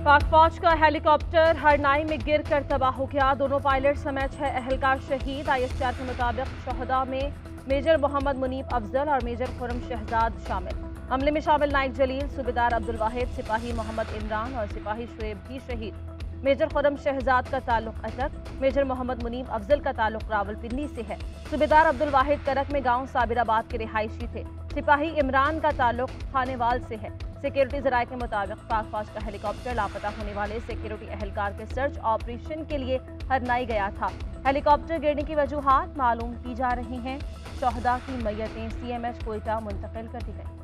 पाक फौज का हेलीकॉप्टर हरनाई में गिरकर तबाह हो गया। दोनों पायलट समेत 6 अहलकार शहीद। ISTR के मुताबिक शहदा में मेजर मोहम्मद मुनीब अफजल और मेजर खुर्रम शहजाद शामिल। हमले में शामिल नाइक जलील, सूबेदार अब्दुल वाहिद, सिपाही मोहम्मद इमरान और सिपाही शुएब भी शहीद। मेजर खुर्रम शहजाद का ताल्लुक अटक, मेजर मोहम्मद मुनीब अफजल का ताल्लुक रावलपिंडी से है। सूबेदार अब्दुल वाहिद करक में गांव साबिराबाद के रिहायशी थे। सिपाही इमरान का ताल्लुक खानेवाल से है। सिक्योरिटी जराये के मुताबिक पाक फौज का हेलीकॉप्टर लापता होने वाले सिक्योरिटी एहलकार के सर्च ऑपरेशन के लिए हरनाई गया था। हेलीकॉप्टर गिरने की वजूहात मालूम की जा रही हैं। शहदा की मैयतें CMH कोयटा मुंतकिल कर दी गई।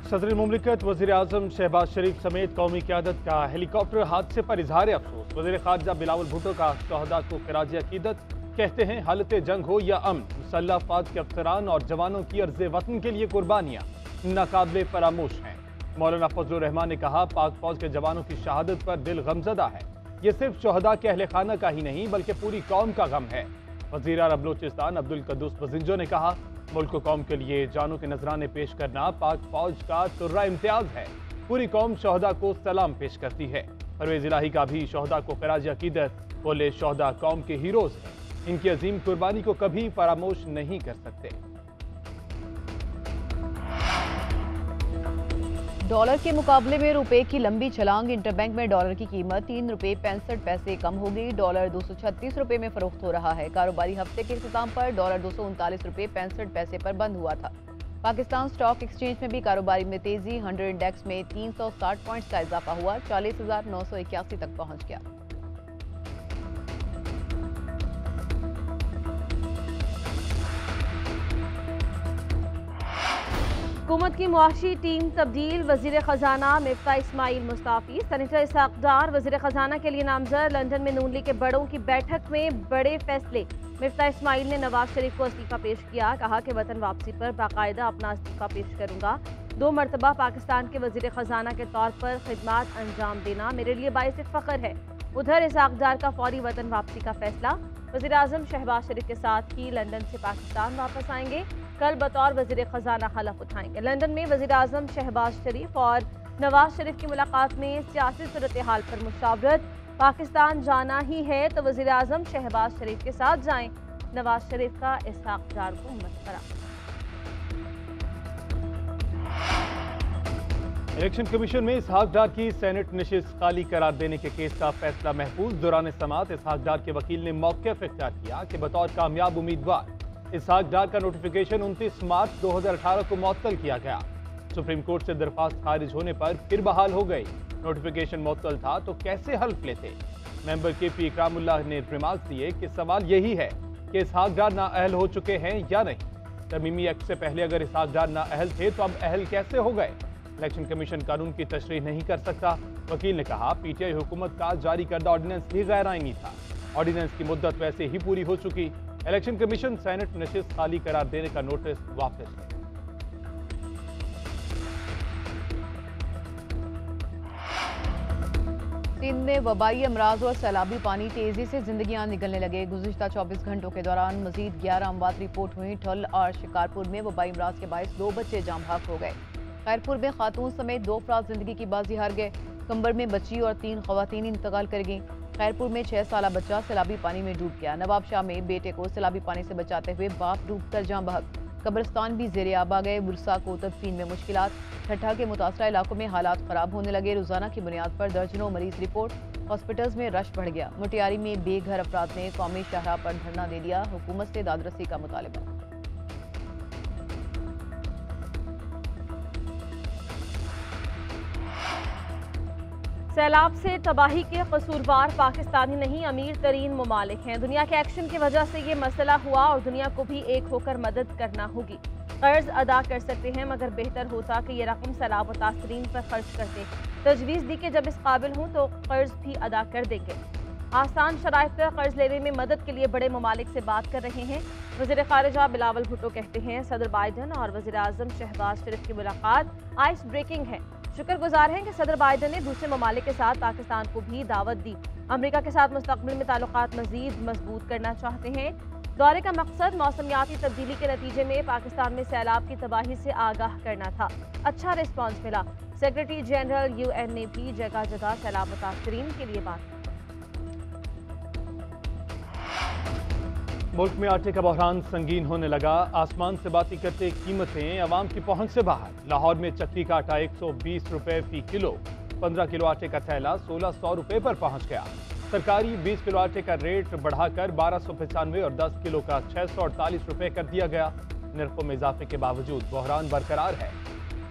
सदर मुमलिकत वज़ीर आज़म शहबाज शरीफ समेत कौमी क़यादत का हेलीकॉप्टर हादसे पर इजहार अफसोस। वज़ीर ख़ारजा बिलावल भुट्टो का शहदा को खिराज अक़ीदत, कहते हैं हालत जंग हो या अमन, मुसल्लह अफ़वाज के अफसरान और जवानों की अर्ज़ वतन के लिए कुर्बानियाँ नाकाबिले फरामोश हैं। मौलाना फजलुर रहमान ने कहा, पाक फौज के जवानों की शहादत पर दिल गमज़दा है। ये सिर्फ शहदा के अहले खाना का ही नहीं बल्कि पूरी कौम का गम है। वज़ीर आला बलोचिस्तान अब्दुल कद्दूस बजिंजो ने कहा, मुल्क को कौम के लिए जानों के नजराने पेश करना पाक फौज का तुर्रा इम्तियाज है। पूरी कौम शहदा को सलाम पेश करती है। परवेज इलाही का भी शहदा को खिराज अक़ीदत, बोले शहदा कौम के हीरोज हैं, इनकी अजीम कुर्बानी को कभी फरामोश नहीं कर सकते। डॉलर के मुकाबले में रुपए की लंबी छलांग। इंटरबैंक में डॉलर की कीमत 3 रुपये 65 पैसे कम हो गई। डॉलर 236 रुपये में फरोख्त हो रहा है। कारोबारी हफ्ते के इख्तिताम पर डॉलर 239 रुपये 65 पैसे पर बंद हुआ था। पाकिस्तान स्टॉक एक्सचेंज में भी कारोबारी में तेजी। 100 इंडेक्स में 360 पॉइंट्स का इजाफा हुआ, 40,981 तक पहुंच गया। हुकूमत की मुआशी टीम तब्दील। वजीर खजाना मिफ्ता इस्माइल मुस्ताफी, सेनेटर इसहाक डार वजीर खजाना के लिए नामजद। लंदन में नून लीग के बड़ों की बैठक में बड़े फैसले। मिफ्ता इस्माइल ने नवाज शरीफ को इस्तीफा पेश किया। कहा कि वतन वापसी पर बाकायदा अपना इस्तीफा पेश करूंगा। 2 मरतबा पाकिस्तान के वजीर खजाना के तौर पर खिदमात अंजाम देना मेरे लिए बाइस फख्र है। उधर इसहाक डार का फौरी वतन वापसी का फैसला। वजीर आजम शहबाज शरीफ के साथ ही लंदन से पाकिस्तान वापस आएंगे। कल बतौर वजीर खजाना हलफ उठाएंगे। लंदन में वजीर आजम शहबाज शरीफ और नवाज शरीफ की मुलाकात में सियासी सूरत हाल पर मुशावरत। पाकिस्तान जाना ही है तो वजीर आजम शहबाज शरीफ के साथ जाएं। नवाज शरीफ का इसहाक डार को मशवरा। इलेक्शन कमीशन में इसहाक डार की सेनेट नशिस्त खाली करार देने के केस का फैसला महफूज। दौरान समाअत इसहाक डार के वकील ने मौक़िफ़ इख्तियार किया कि बतौर कामयाब उम्मीदवार इसहाक डार का नोटिफिकेशन 29 मार्च 2018 को मुअत्तल किया गया। सुप्रीम कोर्ट से दरख्वास्त खारिज होने पर फिर बहाल हो गई। नोटिफिकेशन मुअत्तल था तो कैसे हल्फ लेते। मेंबर KP इकरामुल्लाह ने रिमार्क दिए कि सवाल यही है कि इसहाक डार नाअहल हो चुके हैं या नहीं। तरमीमी एक्ट से पहले अगर इसहाक डार नाअहल थे तो अब अहल कैसे हो गए। इलेक्शन कमीशन कानून की तशरीह नहीं कर सकता। वकील ने कहा, PTI हुकूमत का जारी करदा ऑर्डिनेंस ही गैर आईनी था। ऑर्डिनेंस की मुद्दत वैसे ही पूरी हो चुकी। इलेक्शन कमीशन सेनेट नशिस्त खाली करार देने का नोटिस वापस ले। सिंध में वबाई अमराज और सैलाबी पानी तेजी से जिंदगियां निकलने लगे। गुज़िश्ता 24 घंटों के दौरान मजीद 11 अमवात रिपोर्ट हुई। ठल और शिकारपुर में वबाई अमराज के बायस 2 बच्चे जाम भाग हो गए। खैरपुर में खातून समेत 2 अफराद जिंदगी की बाजी हार गए। कंबर में बच्ची और 3 खवातीन इंतकाल कर गईं। खैरपुर में 6 साला बच्चा सैलाबी पानी में डूब गया। नवाबशाह में बेटे को सैलाबी पानी से बचाते हुए बाप डूबकर जाम बहक। कब्रिस्तान भी जेरे आब आ गए। बुरसा को तदफीन में मुश्किलात। ठट्ठा के मुतासरा इलाकों में हालात खराब होने लगे। रोजाना की बुनियाद पर दर्जनों मरीज रिपोर्ट। हॉस्पिटल्स में रश बढ़ गया। मुटियारी में बेघर अफराद ने कौमी शाहराह पर धरना दे दिया। हुकूमत से दादरसी का मुतालबा। सैलाब से तबाही के कसूरवार पाकिस्तानी नहीं, अमीर तरीन ममालिक हैं। दुनिया के एक्शन की वजह से ये मसला हुआ और दुनिया को भी एक होकर मदद करना होगी। कर्ज अदा कर सकते हैं मगर बेहतर होता कि ये रकम सैलाब मुतासरीन पर खर्च करते। तजवीज़ दी कि जब इस काबिल हूँ तो कर्ज भी अदा कर देंगे। आसान शराइत पर कर्ज लेने में मदद के लिए बड़े ममालिक से बात कर रहे हैं। वज़ीर ख़ारिजा बिलावल भुट्टो कहते हैं, सदर बाइडन और वज़ीर आज़म शहबाज शरीफ की मुलाकात आइस ब्रेकिंग है। शुक्रगुजार हैं कि सदर बाइडन ने दूसरे ममालिक के साथ पाकिस्तान को भी दावत दी। अमेरिका के साथ मुस्तक़बिल में ताल्लुकात मज़ीद मजबूत करना चाहते हैं। दौरे का मकसद मौसमियाती तब्दीली के नतीजे में पाकिस्तान में सैलाब की तबाही से आगाह करना था। अच्छा रिस्पांस मिला। सेक्रेटरी जनरल UN ने भी जगह जगह सैलाब मुतासरीन के लिए बात की। मुल्क में आटे का बहरान संगीन होने लगा। आसमान से बातें करते कीमतें अवाम की पहुंच से बाहर। लाहौर में चक्की का आटा 120 रुपए फी किलो, 15 किलो आटे का थैला 1600 रुपए पर पहुंच गया। सरकारी 20 किलो आटे का रेट बढ़ाकर 1295 और 10 किलो का 648 रुपए कर दिया गया। निर्खों में इजाफे के बावजूद बहरान बरकरार है।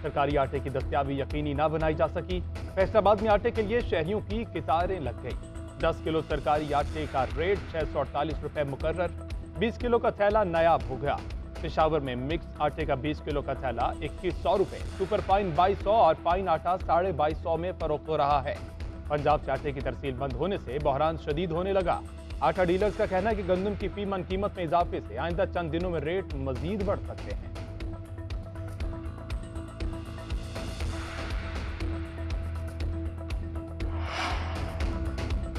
सरकारी आटे की दस्तयाबी यकीनी न बनाई जा सकी। फैसलाबाद में आटे के लिए शहरियों की कतारें लग गई। 10 किलो सरकारी आटे का रेट 648 रुपए मुकर्रर। 20 किलो का थैला नायाब हो गया। पेशावर में मिक्स आटे का 20 किलो का थैला 2100 रुपए, सुपर फाइन 2200 और फाइन आटा 2250 में फरोख्त हो रहा है। पंजाब से आटे की तरसील बंद होने से बहरान शदीद होने लगा। आटा डीलर्स का कहना है कि गंदम की फी मन कीमत में इजाफे से आइंदा चंद दिनों में रेट मजीद बढ़ सकते हैं।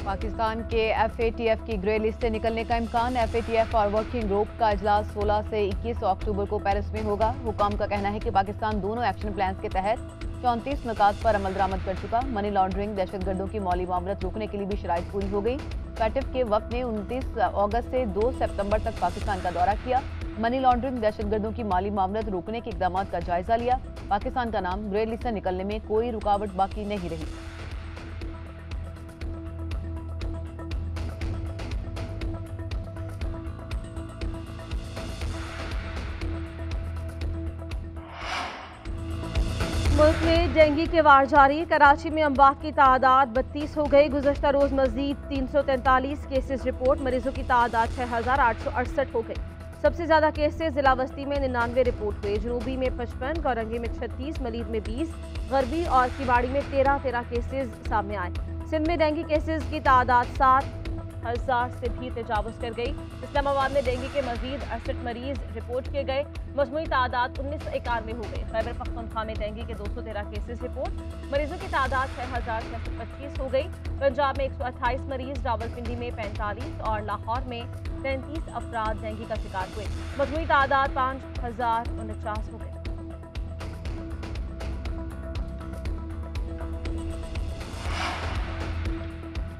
पाकिस्तान के FATF की ग्रे लिस्ट से निकलने का इम्कान। FATF और वर्किंग ग्रुप का इजलास 16 से 21 अक्टूबर को पेरिस में होगा। हुकाम का कहना है कि पाकिस्तान दोनों एक्शन प्लान के तहत 34 नुकात पर अमल दरामद कर चुका। मनी लॉन्ड्रिंग, दहशतगर्दों की मौली मामलत रोकने के लिए भी शराइत पूरी हो गई। FATF के वक्त ने 29 अगस्त से 2 सितंबर तक पाकिस्तान का दौरा किया। मनी लॉन्ड्रिंग, दहशतगर्दों की माली मामलत रोकने के इकदाम का जायजा लिया। पाकिस्तान का नाम ग्रे लिस्ट से निकलने में कोई रुकावट बाकी नहीं रही। मुल्क में डेंगू के वार जारी। कराची में अमवात की तादाद 32 हो गई। गुज़श्ता रोज मजीद 343 केसेस रिपोर्ट। मरीजों की तादाद 6868 हो गई। सबसे ज्यादा केसेस जिला वस्ती में 99 रिपोर्ट हुए। जनूबी में 55, गौरंगी में 36, मलीद में 20, गरबी और किवाड़ी में 13 केसेस सामने आए। सिंध में डेंगू केसेस की तादाद 7000 से भी तजावुज कर गई। इस्लामाबाद में डेंगू के मजीद 68 मरीज रिपोर्ट किए गए। मजमूई तादाद 1991 हो गई। खैबर पख्तूनख्वा में डेंगू के 213 केसेस रिपोर्ट। मरीजों की तादाद 6625 हो गई। पंजाब में 128 मरीज, रावलपिंडी में 45 और लाहौर में 33 अफराद डेंगू का शिकार हुए। मजमूई तादाद 5049 हो गई।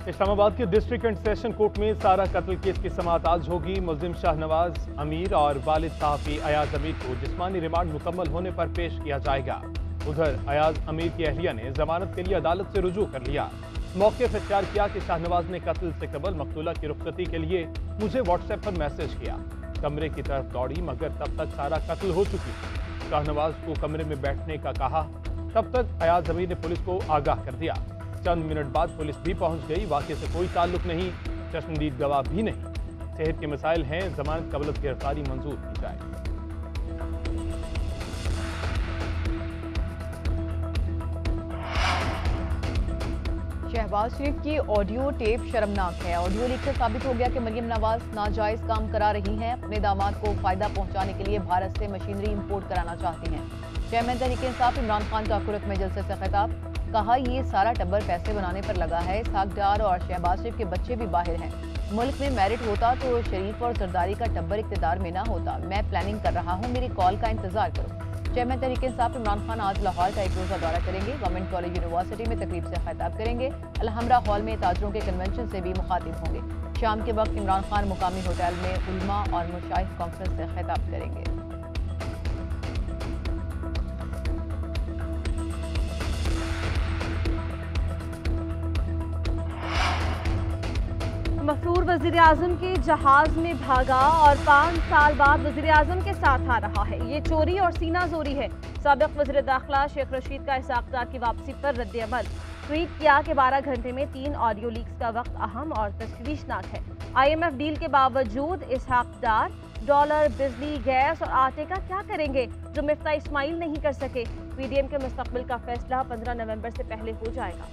इस्लामाबाद के डिस्ट्रिक्ट एंड सेशन कोर्ट में सारा कत्ल केस की समाअत आज होगी। मुल्जिम शाहनवाज अमीर और वालिद साहबी अयाज अमीर को जिस्मानी रिमांड मुकम्मल होने पर पेश किया जाएगा। उधर अयाज अमीर की अहलिया ने जमानत के लिए अदालत से रुजू कर लिया। मौक़िफ़ इख्तियार किया कि शाहनवाज ने कत्ल से कबल मकतूला की रुखसती के लिए मुझे व्हाट्सएप पर मैसेज किया। कमरे की तरफ दौड़ी मगर तब तक सारा कत्ल हो चुकी थी। शाहनवाज को कमरे में बैठने का कहा। तब तक अयाज अमीर ने पुलिस को आगाह कर दिया। चंद मिनट बाद पुलिस भी पहुंच गई। वाक़े से कोई ताल्लुक नहीं, चश्मदीद गवाह भी नहीं। सेहत के मसाइल हैं, जमानत कबलत गिरफ्तारी मंजूर की जाए। शहबाज शरीफ की ऑडियो टेप शर्मनाक है। ऑडियो लीक से साबित हो गया कि मरियम नवाज नाजायज काम करा रही हैं। अपने दामाद को फायदा पहुंचाने के लिए भारत से मशीनरी इंपोर्ट कराना चाहती हैं। चेयरमैन तहरीक इंसाफ इमरान खान का कुरक में जलसे से खिताब। कहा, ये सारा टब्बर पैसे बनाने पर लगा है। इसहाक डार और शहबाज शरीफ के बच्चे भी बाहर हैं। मुल्क में मेरिट होता तो शरीफ और सरदारी का टब्बर इक़्तिदार में ना होता। मैं प्लानिंग कर रहा हूँ, मेरी कॉल का इंतजार करो। चेयरमैन तहरीक इंसाफ इमरान खान आज लाहौर का एक रोज़ा दौरा करेंगे। गवर्नमेंट कॉलेज यूनिवर्सिटी में तकरीब से खिताब करेंगे। अलहमरा हॉल में ताजरों के कन्वेंशन से भी मुखातिब होंगे। शाम के वक्त इमरान खान मुकामी होटल में उलमा और मुशाइख कॉन्फ्रेंस से खिताब करेंगे। मफरूर वज़ीर आज़म के जहाज में भागा और 5 साल बाद वज़ीर आज़म के साथ आ रहा है। ये चोरी और सीना जोरी है। साबिक़ वज़ीर दाखिला शेख रशीद का इसहाक डार की वापसी पर रद्द-ए-अमल। ट्वीट किया कि 12 घंटे में 3 ऑडियो लीक्स का वक्त अहम और तशवीशनाक है। IMF डील के बावजूद इसहाक डार डॉलर, बिजली, गैस और आटे का क्या करेंगे जो मिफ्ता इस्माइल नहीं कर सके। PDM के मुस्तकबिल का फैसला 15 नवंबर से पहले हो जाएगा।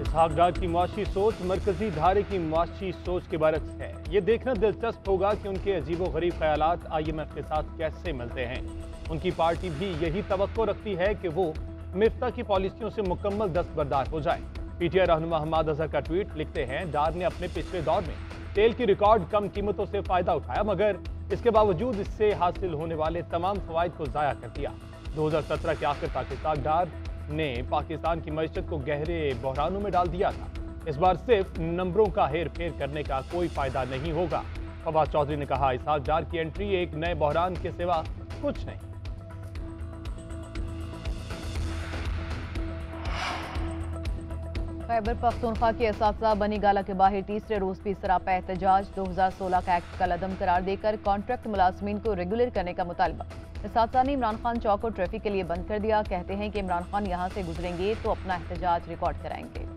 इसहाक डार की मुआशी सोच मरकजी धारे की मुआशी सोच के बरक्स है। ये देखना दिलचस्प होगा कि उनके अजीबोगरीब ख्यालात IMF के साथ कैसे मिलते हैं। उनकी पार्टी भी यही तवक्को रखती है कि वो मिफ्ता की पॉलिसियों से मुकम्मल दस्तबरदार हो जाए। पीटीआई रहनुमा हम्माद अजहर का ट्वीट, लिखते हैं डार ने अपने पिछले दौर में तेल की रिकॉर्ड कम कीमतों से फायदा उठाया, मगर इसके बावजूद इससे हासिल होने वाले तमाम फवाइद को जाया कर दिया। 2017 के आखिर तक डार ने पाकिस्तान की मईशत को गहरे बहरानों में डाल दिया था। इस बार सिर्फ नंबरों का हेर फेर करने का कोई फायदा नहीं होगा। फवाद चौधरी ने कहा, इसहाक डार की एंट्री एक नए बहरान के सिवा कुछ नहीं। खैबर पख्तूनख्वा के असातिज़ा बनी गाला के बाहर तीसरे रोज भी सरापा एहतजाज। 2016 का एक्ट का लदम करार देकर कॉन्ट्रैक्ट मुलाजमीन को रेगुलर करने का मुतालबा। असातिज़ा ने इमरान खान चौक को ट्रैफिक के लिए बंद कर दिया। कहते हैं कि इमरान खान यहां से गुजरेंगे तो अपना एहतजाज रिकॉर्ड कराएंगे।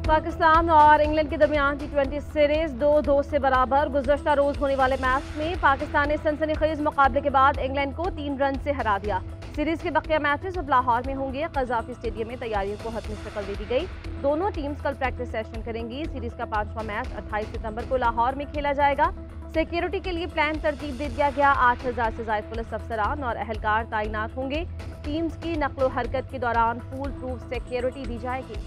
पाकिस्तान और इंग्लैंड के दरमियान T20 सीरीज 2-2 से बराबर। गुज़श्ता रोज होने वाले मैच में पाकिस्तान ने सनसनीखेज मुकाबले के बाद इंग्लैंड को 3 रन से हरा दिया। सीरीज के बकिया मैचेस अब लाहौर में होंगे। कज़ाफी स्टेडियम में तैयारियों को हतमी शक्ल दे दी गई। दोनों टीम्स कल प्रैक्टिस सेशन करेंगी। सीरीज का 5वां मैच 28 सितंबर को लाहौर में खेला जाएगा। सिक्योरिटी के लिए प्लान तरतीब दे दिया गया। 8000 से ज्यादा पुलिस अफसरान और एहलकार तैनात होंगे। टीम्स की नकलो हरकत के दौरान फूल प्रूफ सिक्योरिटी दी जाएगी।